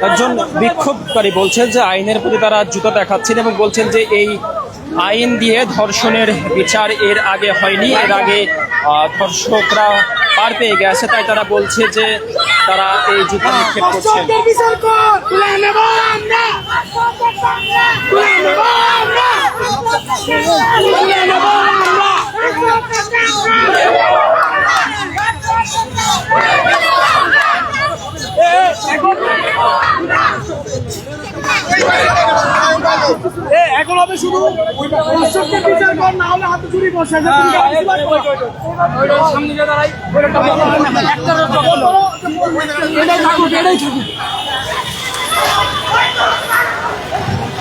একজন বিক্ষোভকারী বলছেন যে আইনের প্রতি তারা জুতা দেখাচ্ছেন এবং বলছেন যে এই আইন দিয়ে ধর্ষণের বিচার এর আগে হয়নি, এর আগে ধর্ষকরা পার পেয়ে গেছে, তাই তারা বলছে যে তারা এই জুতা নিক্ষেপ করছে। এখন হবে শুধু বিচার কর, না হলে হাতে চুরি বসে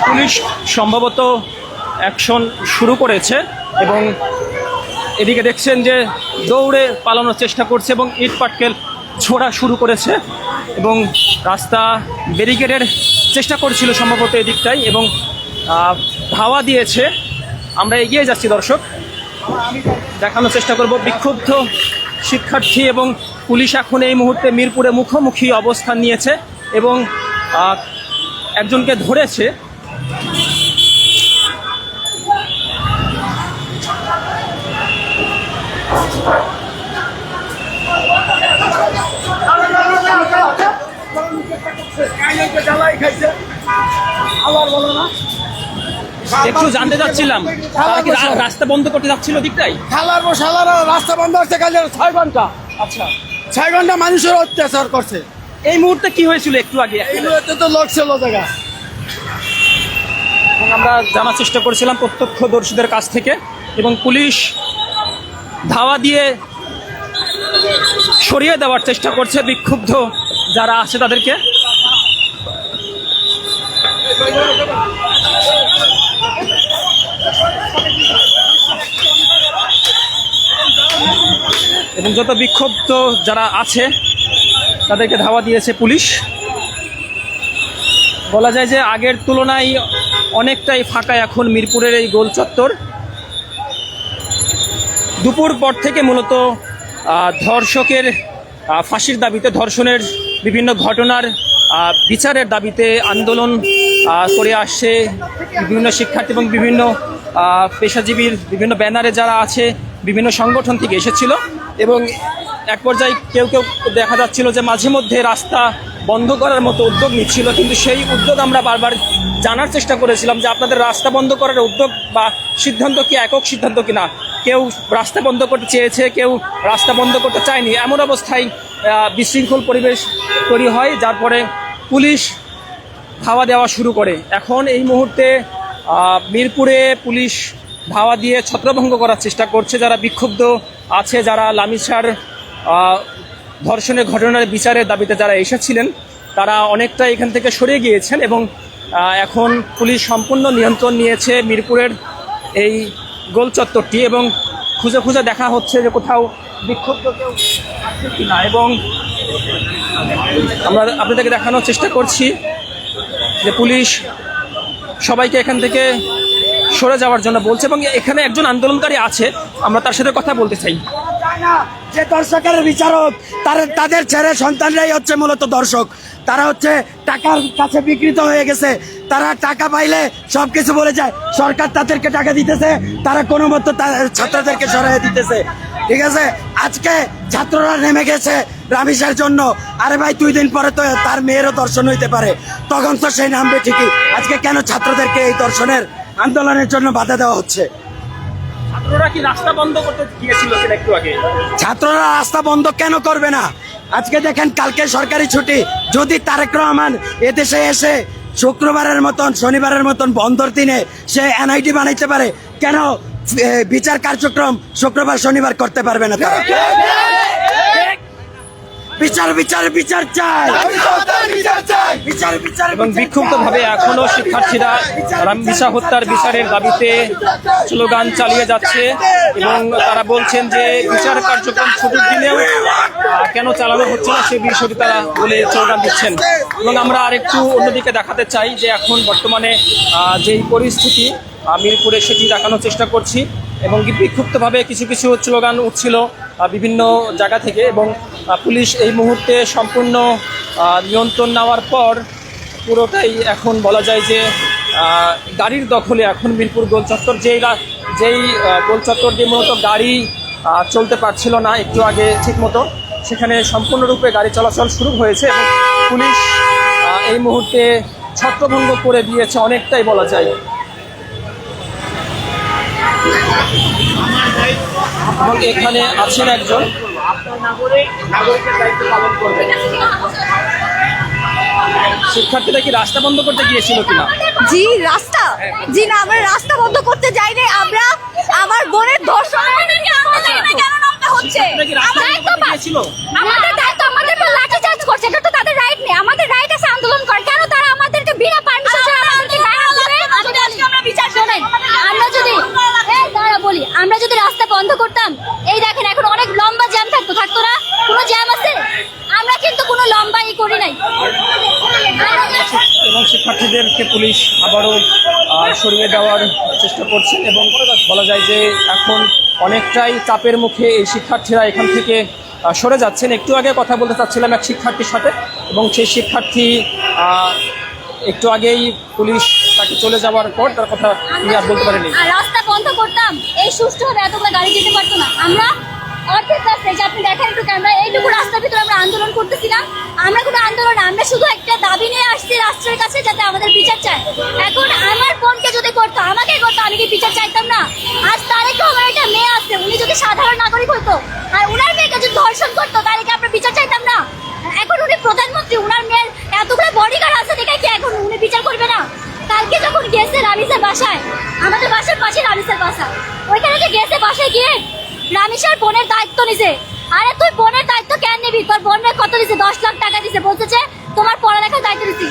পুলিশ সম্ভবত অ্যাকশন শুরু করেছে এবং এদিকে দেখছেন যে দৌড়ে পালানোর চেষ্টা করছে এবং ইট পাটকেল ছোড়া শুরু করেছে এবং রাস্তা ব্যারিকেডের চেষ্টা করছিল সম্ভবত এদিকটাই এবং ধাওয়া দিয়েছে। আমরা এগিয়ে যাচ্ছি দর্শক, দেখানোর চেষ্টা করব বিক্ষুব্ধ শিক্ষার্থী এবং পুলিশ এখন এই মুহূর্তে মিরপুরে মুখোমুখি অবস্থান নিয়েছে এবং একজনকে ধরেছে। একটু জানতে চাচ্ছিলাম রাস্তা বন্ধ করতে যাচ্ছিল দিকটাই রাস্তা বন্ধ হচ্ছে 6 ঘন্টা। আচ্ছা, 6 ঘন্টা মানুষের অত্যাচার করছে। এই মুহূর্তে কি হয়েছিল একটু আগে? এই মুহূর্তে তো লোক ছিল জায়গা। আমরা জানার চেষ্টা করছিলাম প্রত্যক্ষদর্শীদের কাছ থেকে এবং পুলিশ ধাওয়া দিয়ে সরিয়ে দেওয়ার চেষ্টা করছে বিক্ষুব্ধ যারা আছে তাদেরকে। এবং যত বিক্ষুব্ধ যারা আছে তাদেরকে ধাওয়া দিয়েছে পুলিশ। বলা যায় যে আগের তুলনায় অনেকটাই ফাঁকা এখন মিরপুরের এই গোল চত্বর। দুপুর পর থেকে মূলত ধর্ষকের ফাঁসির দাবিতে, ধর্ষণের বিভিন্ন ঘটনার বিচারের দাবিতে আন্দোলন করে আসছে বিভিন্ন শিক্ষার্থী এবং বিভিন্ন পেশাজীবীর বিভিন্ন ব্যানারে যারা আছে বিভিন্ন সংগঠন থেকে এসেছিল এবং এক পর্যায়ে কেউ কেউ দেখা যাচ্ছিল যে মাঝে মধ্যে রাস্তা বন্ধ করার মতো উদ্যোগ নিচ্ছিল, কিন্তু সেই উদ্যোগ আমরা বারবার জানার চেষ্টা করেছিলাম যে আপনাদের রাস্তা বন্ধ করার উদ্যোগ বা সিদ্ধান্ত কি একক সিদ্ধান্ত কিনা। কেউ রাস্তা বন্ধ করতে চেয়েছে, কেউ রাস্তা বন্ধ করতে চায়নি। এমন অবস্থায় বিশৃঙ্খল পরিবেশ তৈরি হয়, যার পরে পুলিশ ধাওয়া দেওয়া শুরু করে। এখন এই মুহূর্তে মিরপুরে পুলিশ ধাওয়া দিয়ে ছত্রভঙ্গ করার চেষ্টা করছে যারা বিক্ষুব্ধ আছে, যারা লামিছার ধর্ষণের ঘটনার বিচারের দাবিতে যারা এসেছিলেন তারা অনেকটা এখান থেকে সরে গিয়েছেন এবং এখন পুলিশ সম্পূর্ণ নিয়ন্ত্রণ নিয়েছে মিরপুরের এই গোল চত্বরটি এবং খুঁজে খুঁজে দেখা হচ্ছে যে কোথাও বিক্ষুব্ধ কেউ আছে কিনা। এবং আমরা আপনাদেরকে দেখানোর চেষ্টা করছি যে পুলিশ সবাইকে এখান থেকে সরে যাওয়ার জন্য বলছে এবং এখানে একজন আন্দোলনকারী আছে, আমরা তার সাথে কথা বলতে চাই। যে দর্শকের বিচারক তাদের ছেলে সন্তানরাই হচ্ছে মূলত দর্শক। তারা হচ্ছে টাকার কাছে বিকৃত হয়ে গেছে। তারা টাকা পাইলে সবকিছু বলে যায়। সরকার তাদেরকে টাকা দিতেছে, তারা কোনো মতো ছাত্রদেরকে সরাই দিতেছে। ঠিক আছে, আজকে ছাত্ররা নেমে গেছে রামিসার জন্য। আরে ভাই, 2 দিন পরে তো তার মেয়েরও দর্শন হইতে পারে, তখন তো সেই নামবে ঠিকই। আজকে কেন ছাত্রদেরকে এই দর্শনের আন্দোলনের জন্য বাধা দেওয়া হচ্ছে? ছাত্ররা কি রাস্তা বন্ধ করতে গিয়েছিল একটু আগে? ছাত্ররা রাস্তা বন্ধ কেন করবে না? আজকে দেখেন কালকে সরকারি ছুটি। যদি তারেক রহমান এদেশে এসে শুক্রবারের মতন শনিবারের মতন বন্ধর দিনে সে এনআইটি বানাইতে পারে, কেন বিচার কার্যক্রম শুক্রবার শনিবার করতে পারবে না তারা? বিচার বিচার বিচার চাই, বিচার বিচার। এবং বিক্ষুব্ধভাবে এখনো শিক্ষার্থীরা রামবিশা হত্যার বিচারের দাবিতে স্লোগান চালিয়ে যাচ্ছে এবং তারা বলছেন যে বিচার কার্যক্রম ছুটির দিনেও কেন চালানো হচ্ছে না সেই বিষয়টি তারা বলে স্লোগান দিচ্ছেন। এবং আমরা আরেকটু অন্যদিকে দেখাতে চাই যে এখন বর্তমানে যেই পরিস্থিতি মিরপুরে সেটি দেখানোর চেষ্টা করছি এবং বিক্ষুব্ধভাবে কিছু কিছু স্লোগান উঠছিল বিভিন্ন জায়গা থেকে এবং পুলিশ এই মুহূর্তে সম্পূর্ণ নিয়ন্ত্রণ নেওয়ার পর পুরোটাই এখন বলা যায় যে গাড়ির দখলে এখন মিরপুর গোল চত্বর যেই গোল চত্বর দিয়ে মূলত গাড়ি চলতে পারছিল না একটু আগে ঠিক মতো, সেখানে সম্পূর্ণরূপে গাড়ি চলাচল শুরু হয়েছে এবং পুলিশ এই মুহূর্তে ছত্রভঙ্গ করে দিয়েছে অনেকটাই বলা যায়। এবং এখানে আছেন একজন শিক্ষার্থীরা কি রাস্তা বন্ধ করতে গিয়েছিল কিনা? জি রাস্তা, জি না আমরা রাস্তা বন্ধ করতে যাইনি, আমরা আমার বোনের ধর্ষণ হচ্ছে আমাদের দায়িত্ব, আমাদের উপর লাঠিচার্জ করছে, এটা তো তাদের রাইট নেই, আমাদের রাইট আছে আন্দোলন করার, কেন তারা আমাদেরকে বিনা পারমিশন ছাড়া আমাদেরকে আমরা বিচার শোনেন। আমরা যদি রাস্তা বন্ধ করতাম, এই দেখেন এখন অনেক লম্বা জ্যাম থাকতো না, কোনো জ্যাম আছে? আমরা কিন্তু কোনো লম্বা করি নাই। এবং শিক্ষার্থীদেরকে পুলিশ আবারও সরিয়ে দেওয়ার চেষ্টা করছেন এবং বলা যায় যে এখন অনেকটাই চাপের মুখে এই শিক্ষার্থীরা এখান থেকে সরে যাচ্ছেন। একটু আগে কথা বলতে চাচ্ছিলাম এক শিক্ষার্থীর সাথে এবং সেই শিক্ষার্থী একটু আগেই পুলিশ তাকে চলে যাওয়ার পর তার কথা তিনি আর বলতে পারেনি। রাস্তা বন্ধ করতাম, এই সুষ্ঠুভাবে এতগুলো গাড়ি যেতে পারতো না। আমরা অর্ধেক রাস্তায়, যে আপনি দেখেন একটু ক্যামেরা, এইটুকু রাস্তার ভিতরে আমরা আন্দোলন করতেছিলাম। আমরা কোনো আন্দোলন, আমরা শুধু একটা দাবি নিয়ে আসছি রাষ্ট্রের কাছে যাতে আমাদের বিচার চায়। এখন আমার বোনকে যদি করতো, আমাকে করতো, আমি কি বিচার চাইতাম না? আজ তারেক আমার একটা মেয়ে আছে, উনি যদি সাধারণ নাগরিক হতো আর উনার মেয়েকে যদি ধর্ষণ করতো, তাহলে কি আমরা বিচার চাইতাম না? এখন উনি প্রধানমন্ত্রী, উনার মেয়ের এতগুলো বডিগার্ড আছে দেখে কি এখন উনি বিচার করবে না? কালকে যখন গেছে রামিসার বাসায়, আমাদের বাসার পাশে রামিসার বাসা, ওইখানে যে গেছে বাসায় গিয়ে রামিসার বোনের দায়িত্ব নিছে। আরে তুই বোনের দায়িত্ব কেন নিবি? তোর বোনের কত দিছে? 10 লাখ টাকা দিছে, বলতেছে তোমার পড়ালেখার দায়িত্ব দিছি।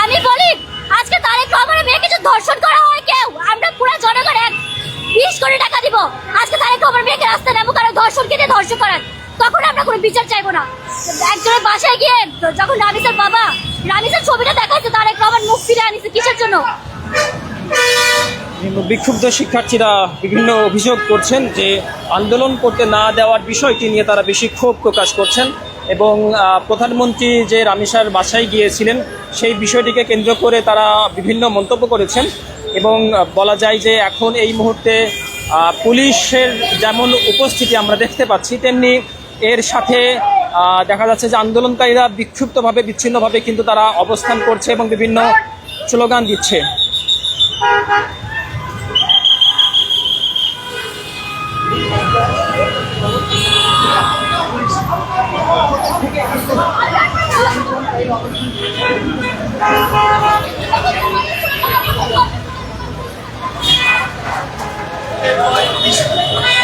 আমি বলি আজকে তারেক রহমানের মেয়েকে যদি ধর্ষণ করা হয় কেউ, আমরা পুরো জনগণ 20 কোটি টাকা দিব। আজকে তারেক রহমানের মেয়েকে রাস্তায় নেবো কারণ ধর্ষণ কেটে ধর্ষণ করার, তখন আমরা কোনো বিচার চাইবো না। একজনের বাসায় গিয়ে যখন রামিসার বাবা, রামিসার ছবিটা দেখাচ্ছে, তারেক রহমান মুখ ফিরে আনিছে কিসের জন্য? বিক্ষুব্ধ শিক্ষার্থীরা বিভিন্ন অভিযোগ করছেন যে আন্দোলন করতে না দেওয়ার বিষয়টি নিয়ে তারা বেশি ক্ষোভ প্রকাশ করছেন এবং প্রধানমন্ত্রী যে রামিসার বাসায় গিয়েছিলেন সেই বিষয়টিকে কেন্দ্র করে তারা বিভিন্ন মন্তব্য করেছেন এবং বলা যায় যে এখন এই মুহূর্তে পুলিশের যেমন উপস্থিতি আমরা দেখতে পাচ্ছি, তেমনি এর সাথে দেখা যাচ্ছে যে আন্দোলনকারীরা বিক্ষুব্ধভাবে বিচ্ছিন্নভাবে কিন্তু তারা অবস্থান করছে এবং বিভিন্ন স্লোগান দিচ্ছে।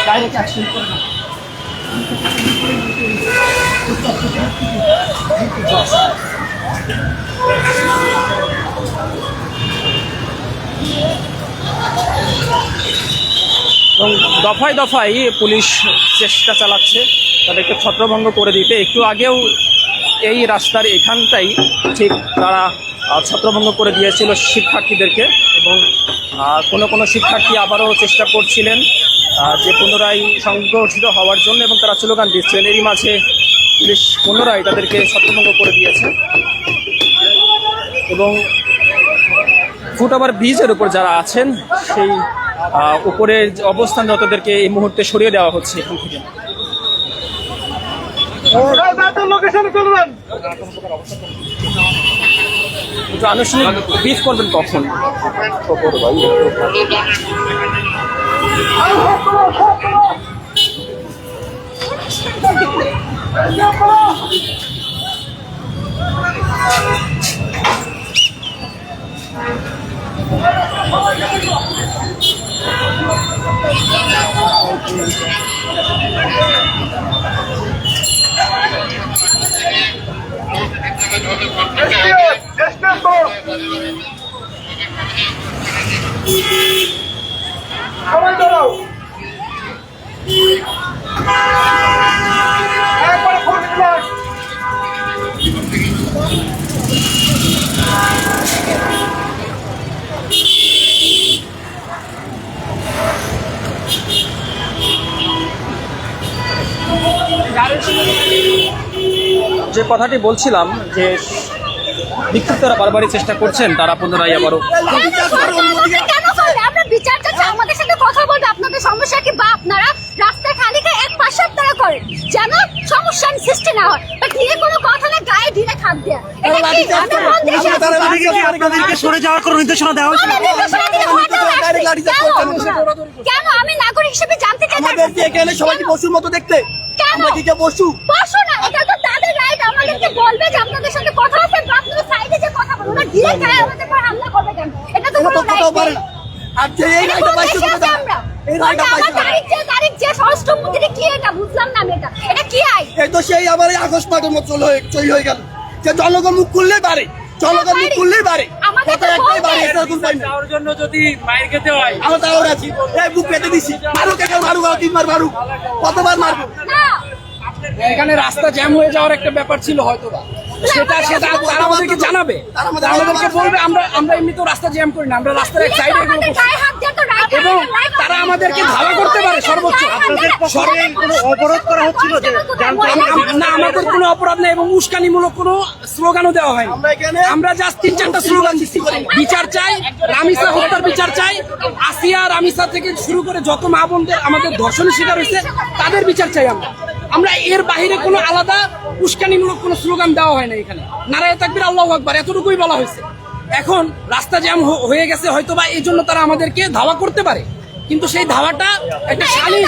ডাইরেক্ট অ্যাকশন করবে। এবং দফায় দফায় পুলিশ চেষ্টা চালাচ্ছে তাদেরকে ছত্রভঙ্গ করে দিতে। একটু আগেও এই রাস্তার এখানটাই ঠিক তারা ছত্রভঙ্গ করে দিয়েছিল শিক্ষার্থীদেরকে এবং কোনো শিক্ষার্থী আবারও চেষ্টা করছিলেন যে পুনরায় সংগঠিত হওয়ার জন্য এবং তারা স্লোগান দিচ্ছিলেন। এরই মাঝে পুলিশ পুনরায় তাদেরকে ছত্রভঙ্গ করে দিয়েছে এবং ফুটওভার ব্রিজের উপর যারা আছেন সেই উপরের অবস্থানরতদেরকে এই মুহূর্তে সরিয়ে দেওয়া হচ্ছে এখান থেকে। আনুষ্ঠানিক ব্রিফ করবেন কখন? সবাই দাঁড়াও। একবার ফুট ফ্লাশ। যে কথাটি বলছিলাম যে বিক্ষুব্ধরা বারবারই চেষ্টা করছেন তারা পুনরায় আবারও কেন করবে? আমরা বিচার চাচ্ছি, আমাদের সাথে কথা বলবে। আপনাদের সমস্যা কি? বা আপনারা রাস্তায় খালি এক পাশে আপনারা করেন যেন সমস্যার সৃষ্টি না হয়, বাট নিয়ে কোনো কথা না, গায়ে ঢিলে খাপ দেয়া। এটা কি? আমি বলতে চাই সরে যাওয়ার কোনো নির্দেশনা দেওয়া হয়েছে? কেন? আমি নাগরিক হিসেবে জানতে চাই আমাদেরকে এখানে সবাইকে পশুর মতো দেখতে, আমরা কি কে পশু? বসো না, এটা তো তাদের রাইট। আমাদেরকে বলবে যে আপনাদের সাথে কথা আছে, বা আপনারা সাইডে যে কথা বলুন না, ডিরেক্ট গায়ে আমাদের পর হামলা করবে কেন? এটা তো কোনো কোথাও পারে রাইট না। আর যে এই রাইটটা পাইছে কোথায়? এই রাইটটা পাইছে তারিখ যে ষষ্ঠমন্ত্রী কি এটা বুঝলাম না আমি। এটা কি আই? এই তো সেই আবার এই আগস্ট মাসের মতো চই হয়ে গেল যে জনগণ মুখ খুললেই পারে, জনগণ মুখ খুললেই পারে। আমাদের কথা তো একটাই বলতে- বাড়ি, এটা কোন পাই না। ওর জন্য যদি মাইর খেতে হয় আমরা তাও আছি, এই বুক পেতে দিছি, মারুক একে মারুক, আর তিনবার মারুক, কতবার মারবো? না, এখানে রাস্তা জ্যাম হয়ে যাওয়ার একটা ব্যাপার ছিল হয়তো বা সেটা তারা আমাদেরকে জানাবে, তারা আমাদেরকে বলবে। আমরা এমনি তো রাস্তা জ্যাম করি না, আমরা রাস্তার এক সাইডে এগুলো আমাদের করছি। গায়ে হাত দিয়ে তো রাইট এবং তারা আমাদেরকে ধাওয়া করতে পারে সর্বোচ্চ। কোনো অবরোধ করা হচ্ছিল যে না, আমাদের কোনো অপরাধ নেই এবং উস্কানিমূলক কোনো স্লোগানও দেওয়া হয়নি। আমরা এখানে আমরা জাস্ট 3-4টা স্লোগান দিচ্ছি, বিচার চাই, রামিসা হত্যার বিচার চাই, আসিয়া রামিসা থেকে শুরু করে যত মা বোনদের আমাদের ধর্ষণের শিকার হয়েছে তাদের বিচার চাই। আমরা এর বাইরে কোনো আলাদা উস্কানিমূলক কোনো স্লোগান দেওয়া হয় না। এখানে নারায়ে তাকবীর, আল্লাহু আকবার, এতটুকুই বলা হয়েছে। এখন রাস্তা জ্যাম হয়ে গেছে হয়তো বা এই জন্য তারা আমাদেরকে ধাওয়া করতে পারে, কিন্তু সেই ধাওয়াটা একটা শালীন,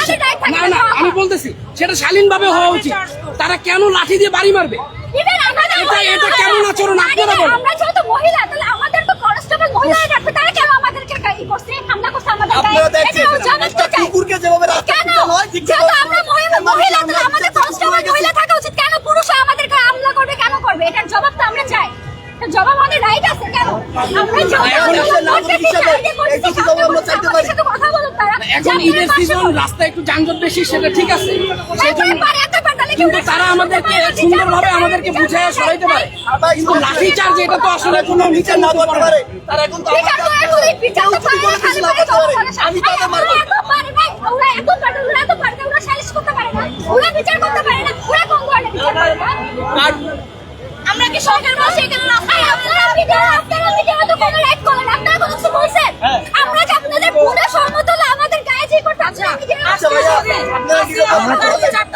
না আমি বলতেছি সেটা শালীন ভাবে হওয়া উচিত। তারা কেন লাঠি দিয়ে বাড়ি মারবে? এটা কেমন আচরণ আপনারা বলেন? আমরা যেহেতু মহিলা, তাহলে আমাদের তো কনস্টেবল মহিলারা রাখবে, তারা কেন আমাদেরকে ই করছে, হামলা করছে আমাদের গায়ে? আপনারা দেখছেন এটাও জবাব তো চাই। কুকুরকে যেভাবে রাস্তা কেন? হয় ঠিক যেহেতু আমরা মহিলা, তাহলে আমাদের কনস্টেবল মহিলা থাকা উচিত। কেন পুরুষ আমাদের গায়ে হামলা করবে? কেন করবে? এটার জবাব তো আমরা চাই। এটার জবাব আমাদের রাইট আছে। কেন আমরা এখন এসে নাগরিক হিসেবে এই কিছু জবাব আমরা চাইতে পারি। সাথে কথা বলুন তারা। এখন ঈদের সিজন, রাস্তায় একটু যানজট বেশি, সেটা ঠিক আছে, সেই জন্য কিন্তু তারা আমাদেরকে সুন্দরভাবে আমাদেরকে বুঝায় সরাইতে পারে। কিন্তু লাঠি চার্জ এটা তো আসলে কোনো বিচার না করতে পারে, তারা এখন তো বিচার তো এখনই, বিচার তো পারে না, খালি পারে জনগণের সাথে। আমি তাদের মারবো। এত পারে না, ওরা এত পারে, ওরা সালিশ করতে পারে না, ওরা বিচার করতে পারে না, ওরা কোন ধরনের বিচার করে না? আর আমরা কি সরকার বসে এখানে রাস্তায় আপনারা মিডিয়া তো কোনো রাইট করেন, আপনারা কোনো কিছু বলছেন? আমরা যে আপনাদের পুরো সম্মত হলে আমাদের গায়ে যে করতে আছে, আচ্ছা ভাইয়া,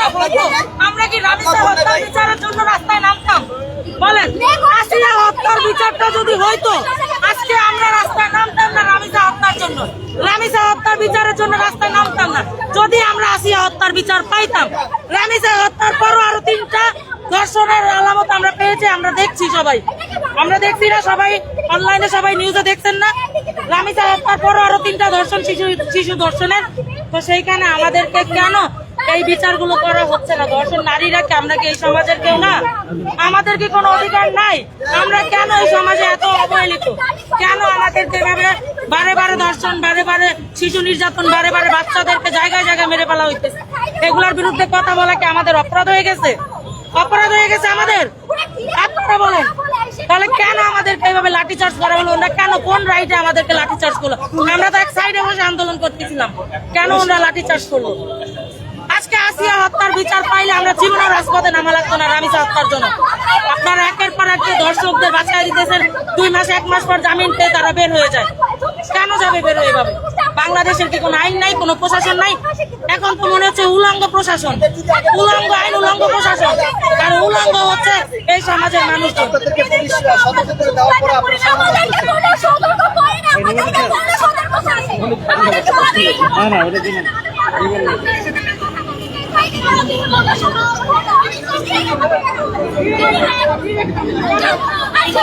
আপনারা কি আমরা কি রামিসা হত্যার বিচারের জন্য রাস্তায় নামতাম? বলেন, আসিয়া হত্যার বিচারটা যদি হইতো আজকে আমরা রাস্তায় নামতাম না রামিসা হত্যার জন্য। রামিসা হত্যার বিচারের জন্য রাস্তায় নামতাম না যদি আমরা আসিয়া হত্যার বিচার পাইতাম। রামিসা হত্যার পরও আরো 3টা ধর্ষণের আলামত আমরা পেয়েছি, আমরা দেখছি, সবাই আমরা দেখছি না, সবাই অনলাইনে সবাই নিউজে দেখছেন না? রামিসা হত্যার পরও আরো 3টা ধর্ষণ, শিশু ধর্ষণের। তো সেইখানে আমাদেরকে কেন এই বিচারগুলো করা হচ্ছে না? ধর্ষণ নারীরা কি, আমরা কি এই সমাজের কেউ না? আমাদের কি কোনো অধিকার নাই? আমরা কেন এই সমাজে এত অবহেলিত? কেন আমাদেরকে এভাবে বারে বারে ধর্ষণ, বারে বারে শিশু নির্যাতন, বারে বারে বাচ্চাদেরকে জায়গায় জায়গায় মেরে ফেলা হইতেছে? এগুলোর বিরুদ্ধে কথা বলা কি আমাদের অপরাধ হয়ে গেছে? অপরাধ হয়ে গেছে আমাদের? আপনারা বলেন, তাহলে কেন আমাদেরকে এইভাবে লাঠিচার্জ করা হলো? ওরা কেন, কোন রাইটে আমাদেরকে লাঠিচার্জ করলো? আমরা তো এক সাইডে বসে আন্দোলন করতেছিলাম, কেন ওরা লাঠিচার্জ করলো? আজকে আসিয়া হত্যার বিচার পাইলে আমরা জীবনের রাজপথে নামা লাগতো না রামিসা হত্যার জন্য। আপনারা একের পর এক দর্শকদের বাঁচাই দিতেছেন, 2 মাস 1 মাস পর জামিন পেয়ে তারা বের হয়ে যায়। কেন যাবে বের হয়ে যাবে? বাংলাদেশের কি কোনো আইন নাই, কোনো প্রশাসন নাই? এখন তো মনে হচ্ছে উলঙ্গ প্রশাসন, উলঙ্গ আইন, উলঙ্গ প্রশাসন, আর উলঙ্গ হচ্ছে এই সমাজের মানুষজন। তাদেরকে পুলিশ সতর্ক করে দেওয়ার পর আপনারা আমাদেরকে কোনো সতর্ক করে না, আমাদেরকে কোনো সতর্ক করে না। আমাদের সবাই না ওটা দিন আচ্ছা